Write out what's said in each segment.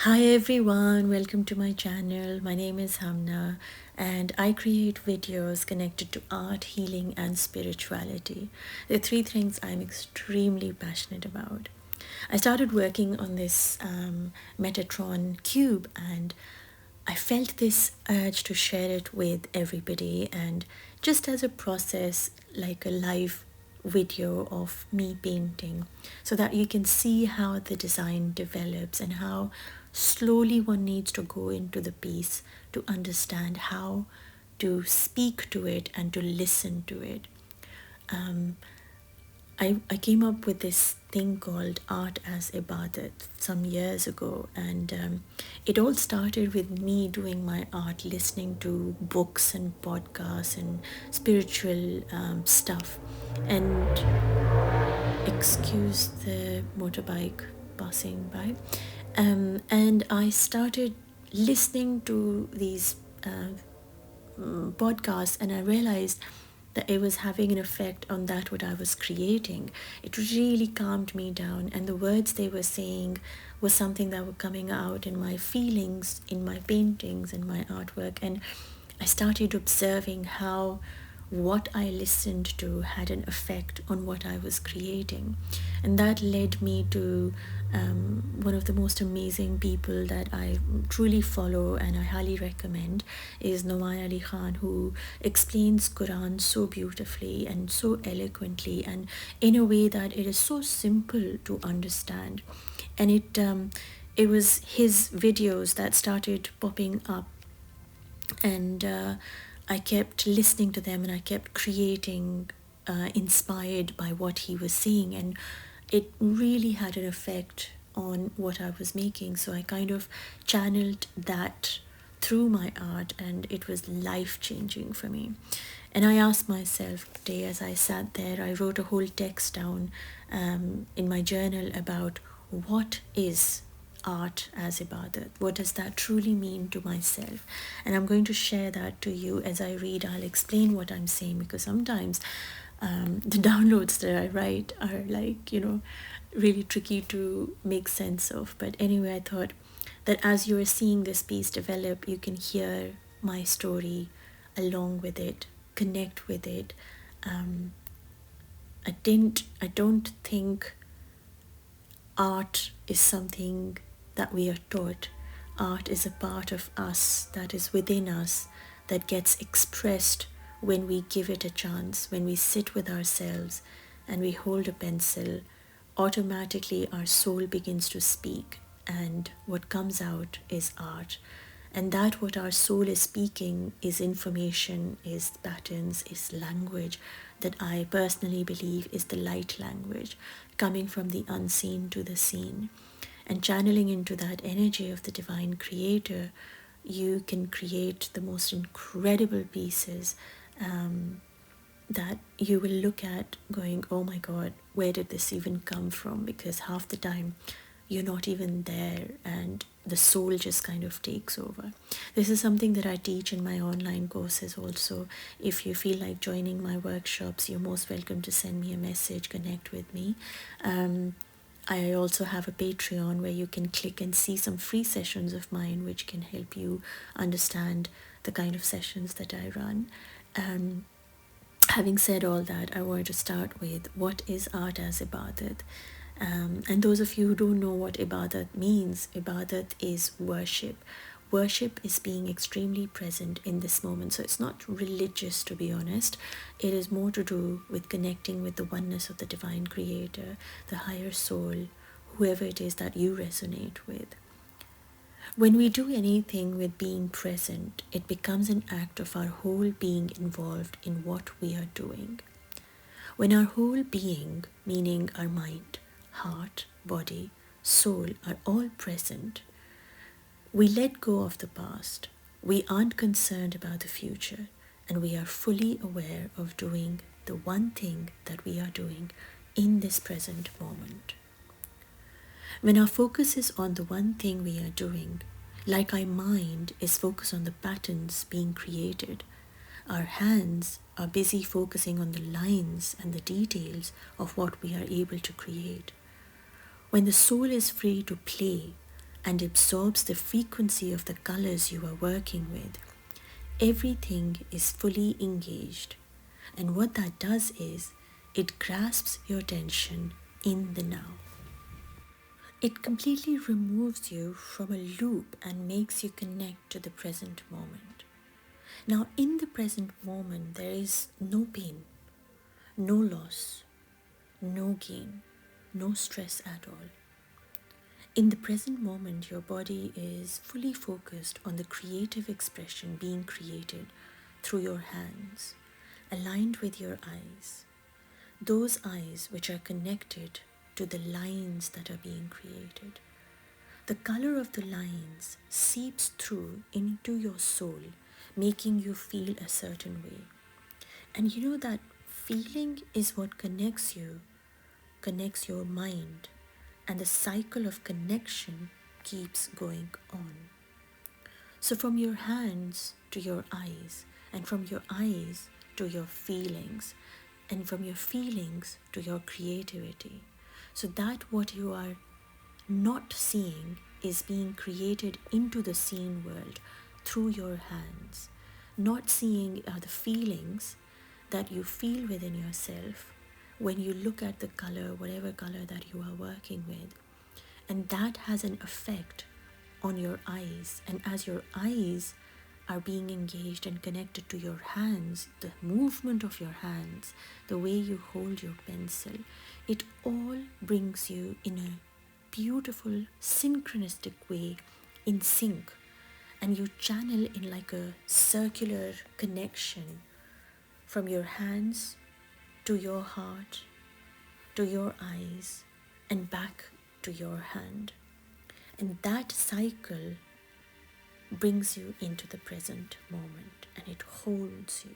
Hi everyone, welcome to my channel. My name is Humna and I create videos connected to art, healing and spirituality. The three things I'm extremely passionate about. I started working on this Metatron cube and I felt this urge to share it with everybody, and just as a process, like a live video of me painting, so that you can see how the design develops and how slowly one needs to go into the piece to understand how to speak to it and to listen to it. Um, I came up with this thing called Art as Ibadat some years ago, and it all started with me doing my art, listening to books and podcasts and spiritual stuff. And excuse the motorbike passing by. And I started listening to these podcast, and I realized that it was having an effect on that what I was creating. It really calmed me down, and the words they were saying was something that were coming out in my feelings, in my paintings, in my artwork. And I started observing how what I listened to had an effect on what I was creating. And that led me to one of the most amazing people that I truly follow and I highly recommend is Noman Ali Khan, who explains Quran so beautifully and so eloquently and in a way that it is so simple to understand. And it was his videos that started popping up, and I kept listening to them and I kept creating, inspired by what he was saying, and it really had an effect on what I was making. So I kind of channeled that through my art, and it was life changing for me. And I asked myself today as I sat there, I wrote a whole text down in my journal about what is art as ibadat. What does that truly mean to myself? And I'm going to share that to you as I read. I'll explain what I'm saying, because sometimes the downloads that I write are like, really tricky to make sense of. But anyway, I thought that as you are seeing this piece develop, you can hear my story along with it, connect with it. Um, I don't think art is something that we are taught. Art is a part of us that is within us, that gets expressed when we give it a chance, when we sit with ourselves and we hold a pencil. Automatically our soul begins to speak, and what comes out is art. And that what our soul is speaking is information, is patterns, is language that I personally believe is the light language, coming from the unseen to the seen. And channeling into that energy of the divine creator, you can create the most incredible pieces that you will look at going, oh my God, where did this even come from? Because half the time you're not even there and the soul just kind of takes over. This is something that I teach in my online courses also. If you feel like joining my workshops, you're most welcome to send me a message, connect with me. I also have a Patreon where you can click and see some free sessions of mine, which can help you understand the kind of sessions that I run. Having said all that, I want to start with what is art as ibadat. And those of you who don't know what ibadat means, ibadat is worship. Worship is being extremely present in this moment. So it's not religious, to be honest. It is more to do with connecting with the oneness of the divine creator, the higher soul, whoever it is that you resonate with. When we do anything with being present, it becomes an act of our whole being involved in what we are doing. When our whole being, meaning our mind, heart, body, soul, are all present, we let go of the past. We aren't concerned about the future, and we are fully aware of doing the one thing that we are doing in this present moment. When our focus is on the one thing we are doing, like our mind is focused on the patterns being created, our hands are busy focusing on the lines and the details of what we are able to create. When the soul is free to play, and absorbs the frequency of the colors you are working with. Everything is fully engaged, and what that does is it grasps your attention in the now. It completely removes you from a loop and makes you connect to the present moment. Now, in the present moment, there is no pain, no loss, no gain, no stress at all. In the present moment, your body is fully focused on the creative expression being created through your hands, aligned with your eyes. Those eyes which are connected to the lines that are being created. The color of the lines seeps through into your soul, making you feel a certain way. And you know that feeling is what connects you, connects your mind, and the cycle of connection keeps going on. So from your hands to your eyes, and from your eyes to your feelings, and from your feelings to your creativity. So that what you are not seeing is being created into the seen world through your hands. Not seeing are the feelings that you feel within yourself when you look at the color, whatever color that you are working with. And that has an effect on your eyes. And as your eyes are being engaged and connected to your hands, the movement of your hands, the way you hold your pencil, it all brings you in a beautiful synchronistic way in sync, and you channel in like a circular connection from your hands to your heart, to your eyes, and back to your hand. And that cycle brings you into the present moment, and it holds you.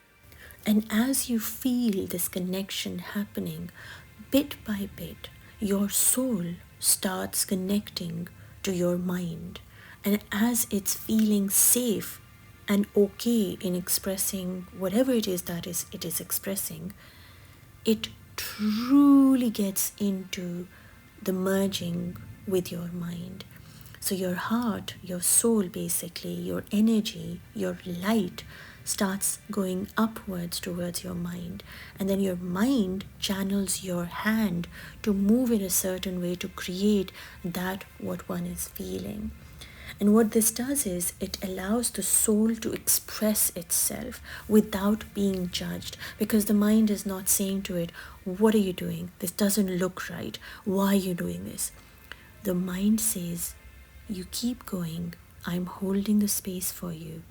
And as you feel this connection happening, bit by bit, your soul starts connecting to your mind. And as it's feeling safe and okay in expressing whatever it is that it is expressing, it truly gets into the merging with your mind. So your heart, your soul basically, your energy, your light starts going upwards towards your mind. And then your mind channels your hand to move in a certain way to create that what one is feeling. And what this does is it allows the soul to express itself without being judged, because the mind is not saying to it, what are you doing? This doesn't look right. Why are you doing this? The mind says, you keep going. I'm holding the space for you.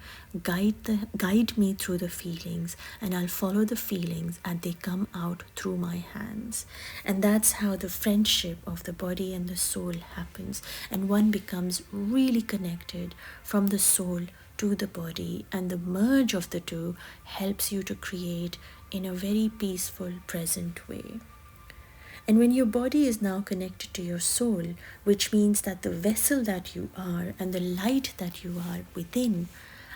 Guide me through the feelings, and I'll follow the feelings as they come out through my hands. And that's how the friendship of the body and the soul happens, and one becomes really connected from the soul to the body, and the merge of the two helps you to create in a very peaceful, present way. And when your body is now connected to your soul, which means that the vessel that you are and the light that you are within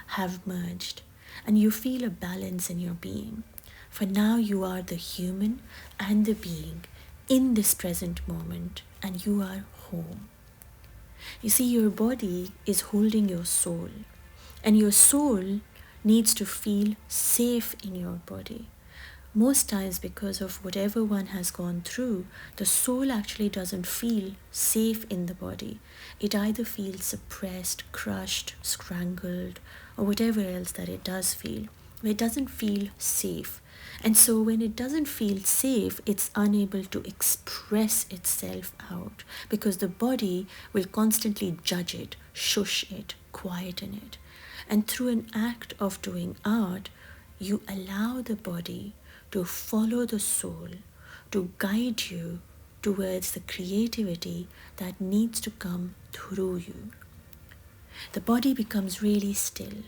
have merged, and you feel a balance in your being. For now you are the human and the being in this present moment, and you are home. You see, your body is holding your soul, and your soul needs to feel safe in your body. Most times, because of whatever one has gone through, the soul actually doesn't feel safe in the body. It either feels suppressed, crushed, strangled, or whatever else that it does feel. It doesn't feel safe. And so when it doesn't feel safe, it's unable to express itself out, because the body will constantly judge it, shush it, quieten it. And through an act of doing art, you allow the body to follow the soul, to guide you towards the creativity that needs to come through you. The body becomes really still,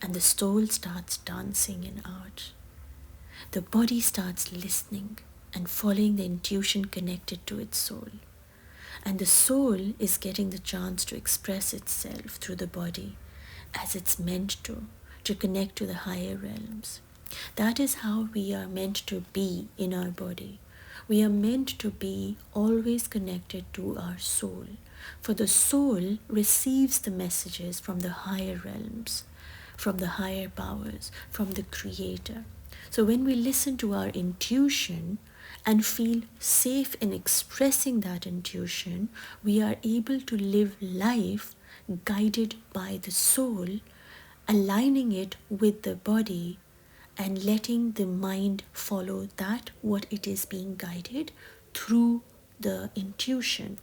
and the soul starts dancing in art. The body starts listening and following the intuition connected to its soul. And the soul is getting the chance to express itself through the body as it's meant to connect to the higher realms. That is how we are meant to be in our body. We are meant to be always connected to our soul, For the soul receives the messages from the higher realms, from the higher powers, from the Creator. So when we listen to our intuition and feel safe in expressing that intuition, we are able to live life guided by the soul, aligning it with the body and letting the mind follow that what it is being guided through the intuition.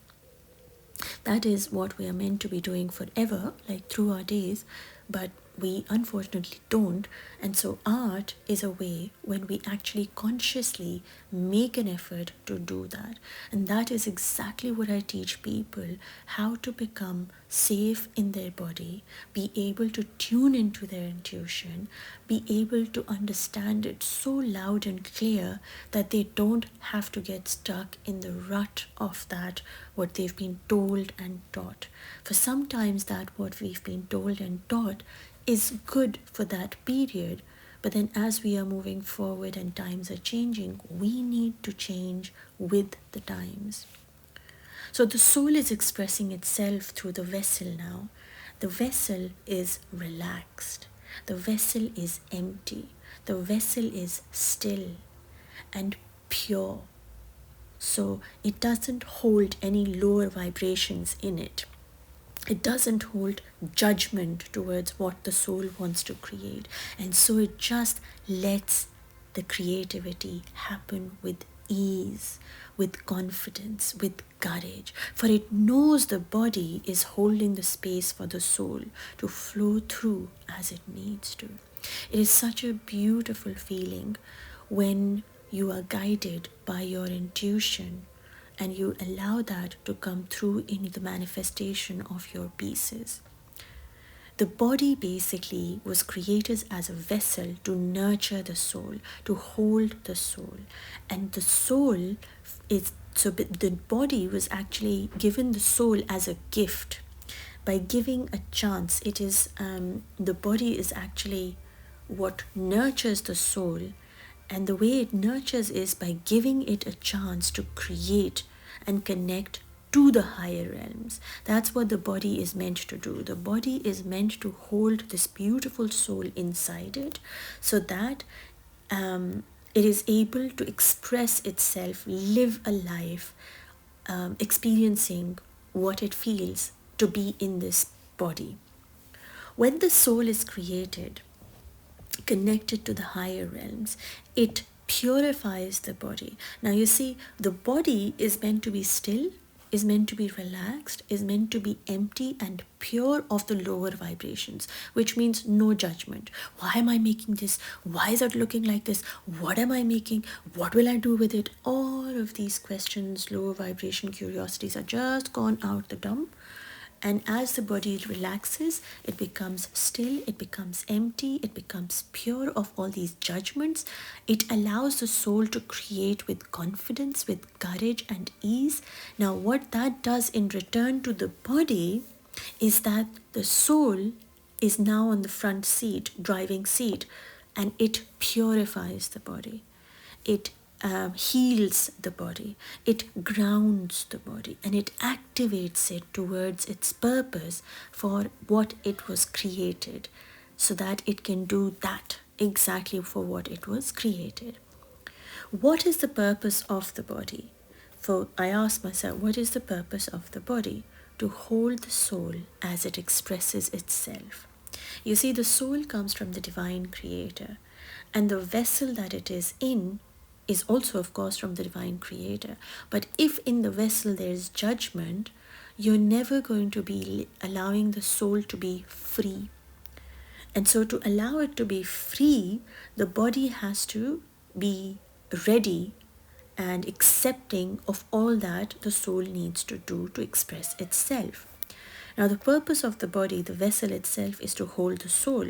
That is what we are meant to be doing forever, like through our days, but we unfortunately don't. And so art is a way when we actually consciously make an effort to do that. And that is exactly what I teach people: how to become safe in their body, be able to tune into their intuition, be able to understand it so loud and clear that they don't have to get stuck in the rut of that what they've been told and taught. For sometimes that what we've been told and taught is good for that period, but then as we are moving forward and times are changing, we need to change with the times. So the soul is expressing itself through the vessel now. The vessel is relaxed. The vessel is empty. The vessel is still and pure. So it doesn't hold any lower vibrations in it. It doesn't hold judgment towards what the soul wants to create. And so it just lets the creativity happen with ease, with confidence, with courage. For it knows the body is holding the space for the soul to flow through as it needs to. It is such a beautiful feeling when you are guided by your intuition and you allow that to come through in the manifestation of your pieces. The body basically was created as a vessel to nurture the soul, to hold the soul. And the soul is, so the body was actually given the soul as a gift. By giving a chance, it is, the body is actually what nurtures the soul. And the way it nurtures is by giving it a chance to create and connect to the higher realms. That's what the body is meant to do. The body is meant to hold this beautiful soul inside it so that it is able to express itself, live a life, experiencing what it feels to be in this body. When the soul is created, connected to the higher realms, it purifies the body. Now you see, the body is meant to be still, is meant to be relaxed, is meant to be empty and pure of the lower vibrations, which means no judgment. Why am I making this? Why is it looking like this? What am I making? What will I do with it? All of these questions, lower vibration curiosities, are just gone out the dump. And as the body relaxes, it becomes still, it becomes empty, it becomes pure of all these judgments. It allows the soul to create with confidence, with courage and ease. Now, what that does in return to the body is that the soul is now on the front seat, driving seat, and it purifies the body. It heals the body, it grounds the body, and it activates it towards its purpose for what it was created, so that it can do that exactly for what it was created. What is the purpose of the body? For I ask myself, what is the purpose of the body? To hold the soul as it expresses itself. You see, the soul comes from the divine creator, and the vessel that it is in is also, of course, from the divine creator. But if in the vessel there is judgment, you're never going to be allowing the soul to be free. And so to allow it to be free, the body has to be ready and accepting of all that the soul needs to do to express itself. Now, the purpose of the body, the vessel itself, is to hold the soul.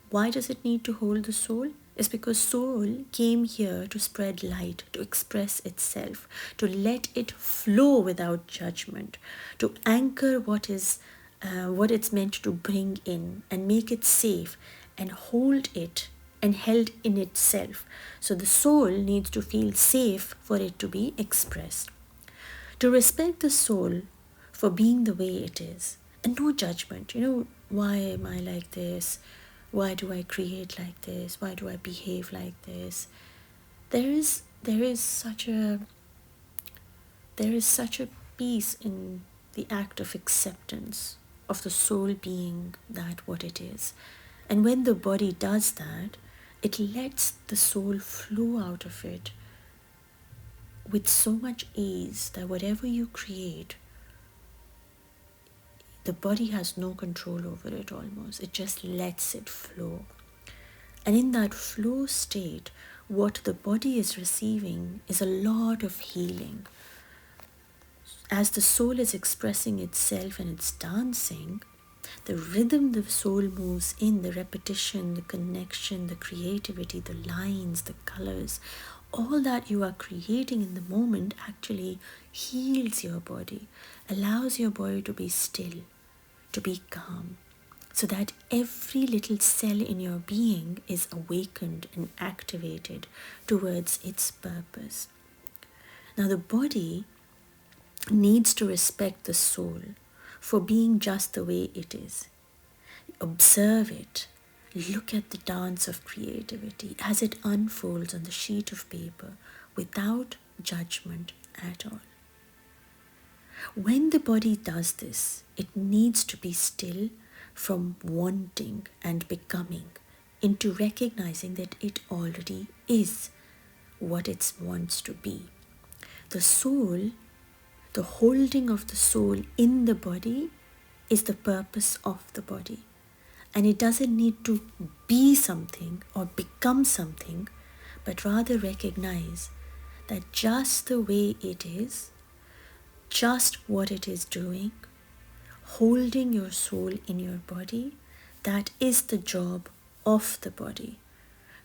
Why does it need to hold the soul? It's because soul came here to spread light, to express itself, to let it flow without judgment, to anchor what it's meant to bring in and make it safe and hold it and held in itself. So the soul needs to feel safe for it to be expressed. To respect the soul for being the way it is. And no judgment. Why am I like this? Why do I create like this? Why do I behave like this? There is such a peace in the act of acceptance of the soul being that what it is. And when the body does that, it lets the soul flow out of it with so much ease that whatever you create, the body has no control over it almost. It just lets it flow. And in that flow state, what the body is receiving is a lot of healing. As the soul is expressing itself and it's dancing, the rhythm the soul moves in, the repetition, the connection, the creativity, the lines, the colors, all that you are creating in the moment actually heals your body, allows your body to be still, to be calm, so that every little cell in your being is awakened and activated towards its purpose. Now the body needs to respect the soul for being just the way it is. Observe it. Look at the dance of creativity as it unfolds on the sheet of paper without judgment at all. When the body does this, it needs to be still from wanting and becoming into recognizing that it already is what it wants to be. The soul, the holding of the soul in the body is the purpose of the body. And it doesn't need to be something or become something, but rather recognize that just the way it is, just what it is doing, holding your soul in your body, that is the job of the body.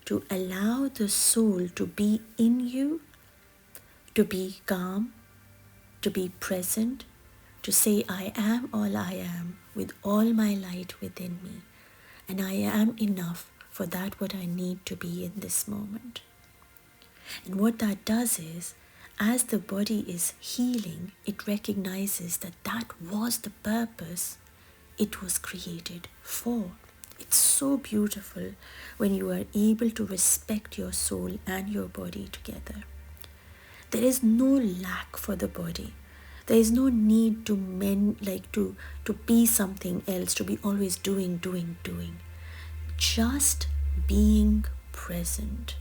To allow the soul to be in you, to be calm, to be present, to say, I am all I am with all my light within me. And I am enough for that what I need to be in this moment. And what that does is, as the body is healing, it recognizes that that was the purpose it was created for. It's so beautiful when you are able to respect your soul and your body together. There is no lack for the body. There is no need to to be something else, to be always doing. Just being present,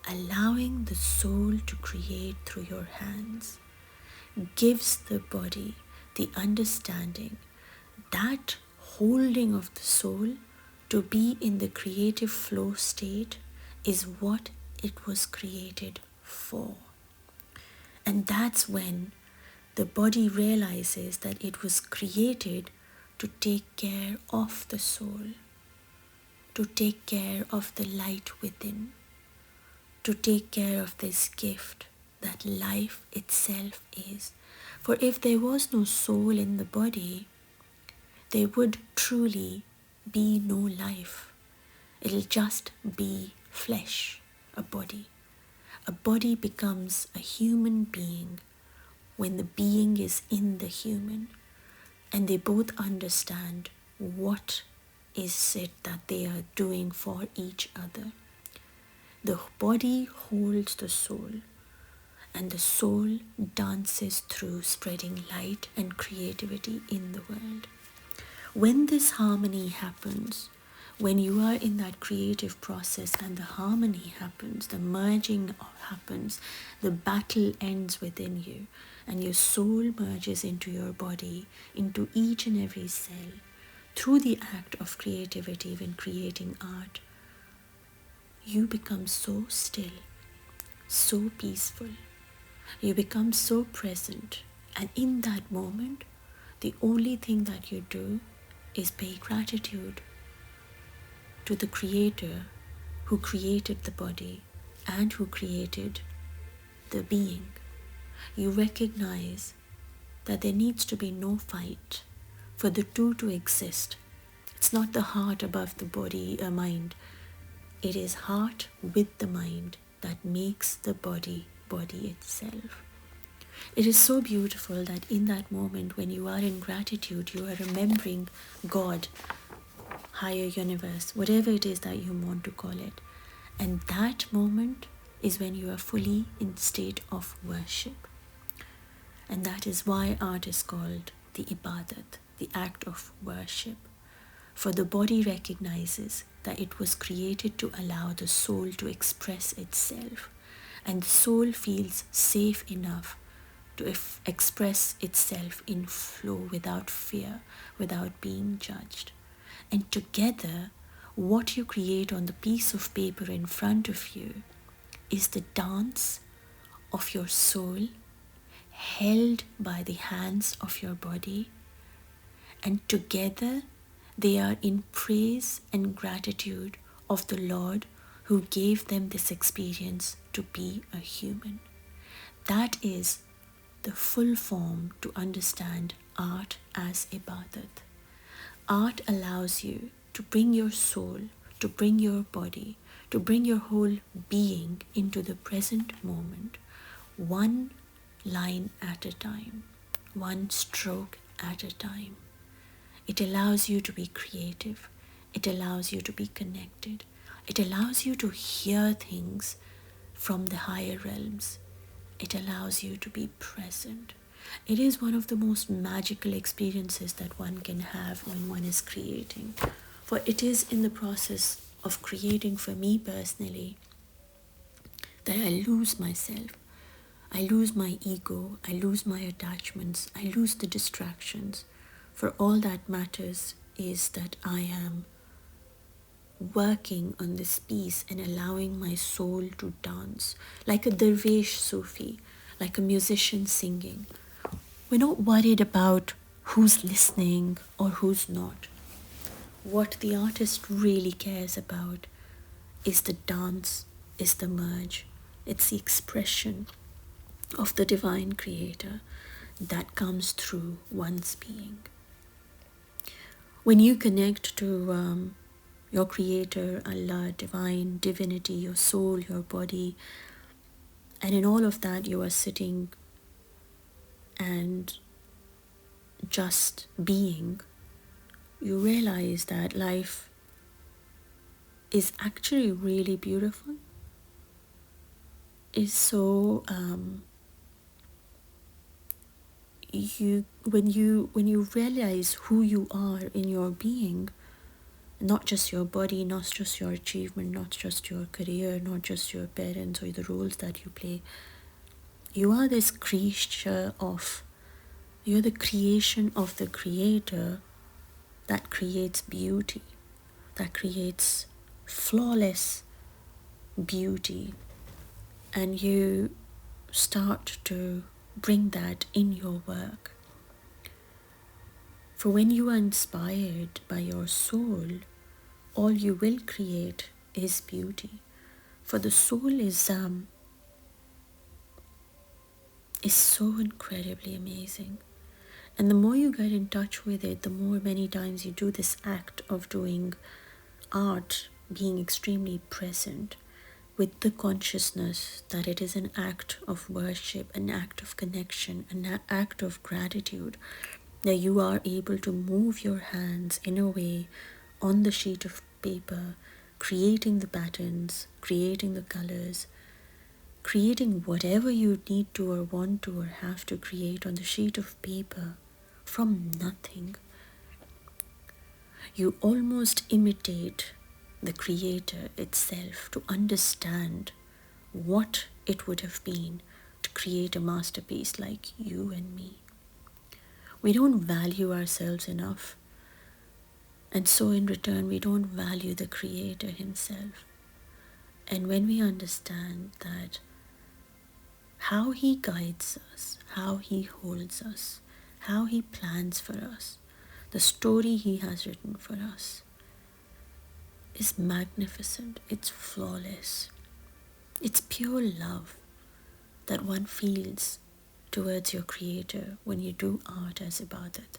allowing the soul to create through your hands, gives the body the understanding that holding of the soul to be in the creative flow state is what it was created for. And that's when the body realizes that it was created to take care of the soul, to take care of the light within, to take care of this gift that life itself is. For if there was no soul in the body, there would truly be no life. It'll just be flesh, a body. A body becomes a human being when the being is in the human, and they both understand what is it that they are doing for each other. The body holds the soul, and the soul dances through spreading light and creativity in the world. When this harmony happens, when you are in that creative process and the harmony happens, the merging happens, the battle ends within you, and your soul merges into your body, into each and every cell, through the act of creativity when creating art, you become so still, so peaceful. You become so present, and in that moment, the only thing that you do is pay gratitude to the Creator who created the body and who created the being. You recognize that there needs to be no fight for the two to exist. It's not the heart above the body or mind. It is heart with the mind that makes the body itself. It is so beautiful that in that moment when you are in gratitude, you are remembering God, higher universe, whatever it is that you want to call it. And that moment is when you are fully in state of worship. And that is why art is called the Ibadat, the act of worship. For the body recognizes that it was created to allow the soul to express itself. And the soul feels safe enough to express itself in flow without fear, without being judged. And together, what you create on the piece of paper in front of you is the dance of your soul held by the hands of your body, and together they are in praise and gratitude of the Lord who gave them this experience to be a human. That is the full form to understand art as ibadat. Art allows you to bring your soul, to bring your body, to bring your whole being into the present moment, one line at a time, one stroke at a time. It allows you to be creative. It allows you to be connected. It allows you to hear things from the higher realms. It allows you to be present. It is one of the most magical experiences that one can have when one is creating. For it is in the process of creating, for me personally, that I lose myself. I lose my ego. I lose my attachments. I lose the distractions. For all that matters is that I am working on this piece and allowing my soul to dance like a dervish Sufi, like a musician singing. We're not worried about who's listening or who's not. What the artist really cares about is the dance, is the merge. It's the expression of the divine creator that comes through one's being. When you connect to your creator, Allah, divine, divinity, your soul, your body, and in all of that you are sitting and just being, you realize that life is actually really beautiful. Is so when you realize who you are in your being, not just your body, not just your achievement, not just your career, not just your parents or the roles that you play, you are this creature of, you're the creation of the creator that creates beauty, that creates flawless beauty, and you start to bring that in your work. For when you are inspired by your soul, all you will create is beauty. For the soul is so incredibly amazing. And the more you get in touch with it, the more many times you do this act of doing art, being extremely present with the consciousness that it is an act of worship, an act of connection, an act of gratitude, that you are able to move your hands in a way on the sheet of paper, creating the patterns, creating the colors, creating whatever you need to or want to or have to create on the sheet of paper from nothing. You almost imitate the creator itself to understand what it would have been to create a masterpiece like you and me. We don't value ourselves enough, and so in return we don't value the creator himself. And when we understand that how he guides us, how he holds us, how he plans for us, the story he has written for us is magnificent, it's flawless, it's pure love that one feels towards your creator when you do art as ibadat.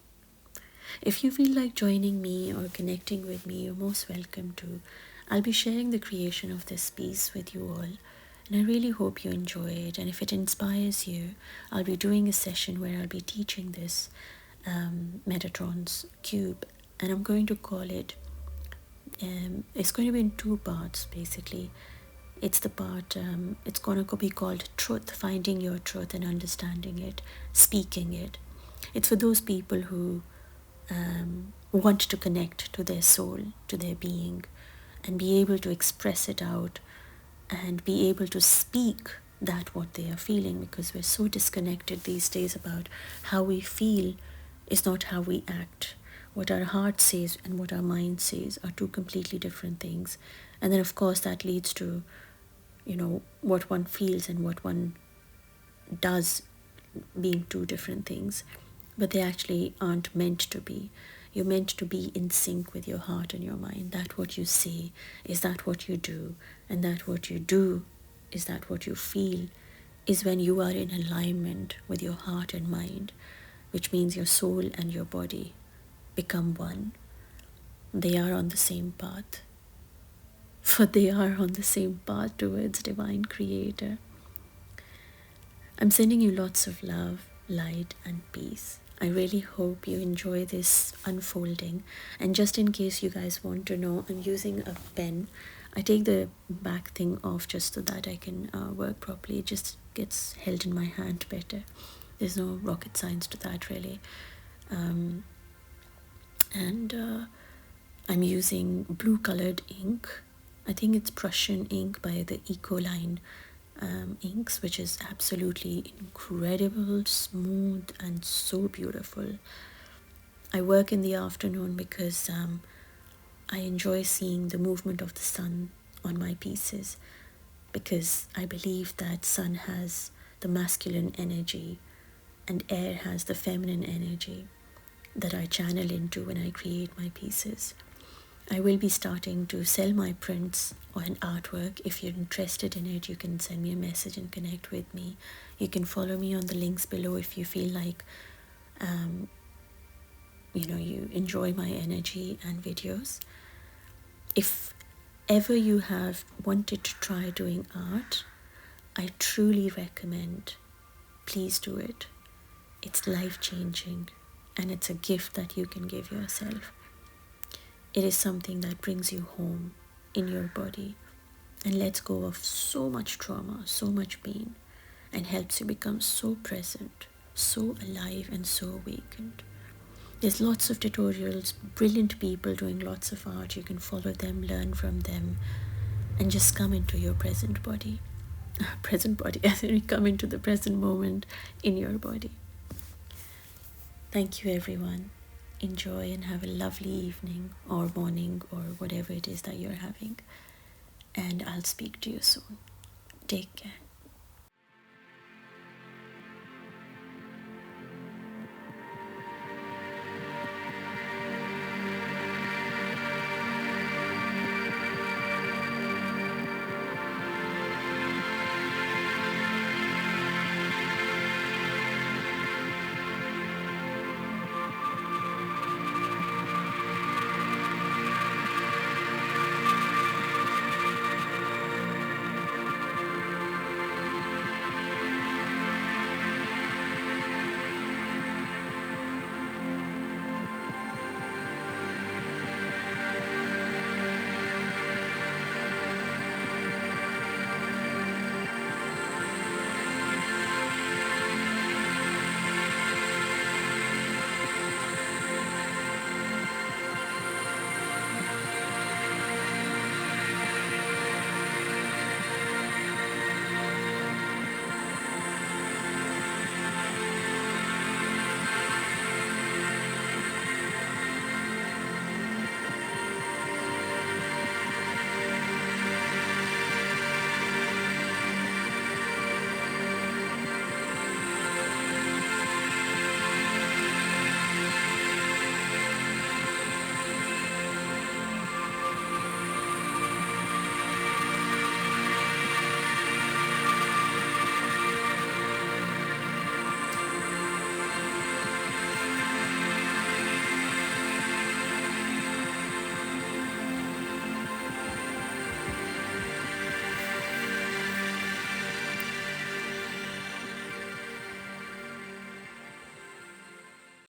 If you feel like joining me or connecting with me, you're most welcome to. I'll be sharing the creation of this piece with you all And I really hope you enjoy it. And if it inspires you, I'll be doing a session where I'll be teaching this Metatron's cube. And I'm going to call it, it's going to be in two parts basically. It's the part, it's going to be called truth, finding your truth and understanding it, speaking it. It's for those people who want to connect to their soul, to their being, and be able to express it out and be able to speak that what they are feeling, because we're so disconnected these days about how we feel is not how we act. What our heart says and what our mind says are two completely different things. And then of course that leads to, you know, what one feels and what one does being two different things, but they actually aren't meant to be. You're meant to be in sync with your heart and your mind. That what you say is that what you do, and that what you do is that what you feel, is when you are in alignment with your heart and mind, which means your soul and your body become one. They are on the same path, for they are on the same path towards divine creator. I'm sending you lots of love, light and peace. I really hope you enjoy this unfolding. And just in case you guys want to know, I'm using a pen. I take the back thing off just so that I can work properly. It just gets held in my hand better. There's no rocket science to that really. And I'm using blue colored ink. I think it's Prussian ink by the Ecoline inks, which is absolutely incredible, smooth and so beautiful. I work in the afternoon because I enjoy seeing the movement of the sun on my pieces, because I believe that sun has the masculine energy and air has the feminine energy that I channel into when I create my pieces. I will be starting to sell my prints or an artwork. If you're interested in it, you can send me a message and connect with me. You can follow me on the links below if you feel like, you enjoy my energy and videos. If ever you have wanted to try doing art, I truly recommend, please do it. It's life-changing and it's a gift that you can give yourself. It is something that brings you home in your body and lets go of so much trauma, so much pain, and helps you become so present, so alive and so awakened. There's lots of tutorials, brilliant people doing lots of art. You can follow them, learn from them, and just come into your present body. Present body, as in come into the present moment in your body. Thank you everyone. Enjoy and have a lovely evening or morning or whatever it is that you're having. And I'll speak to you soon. Take care.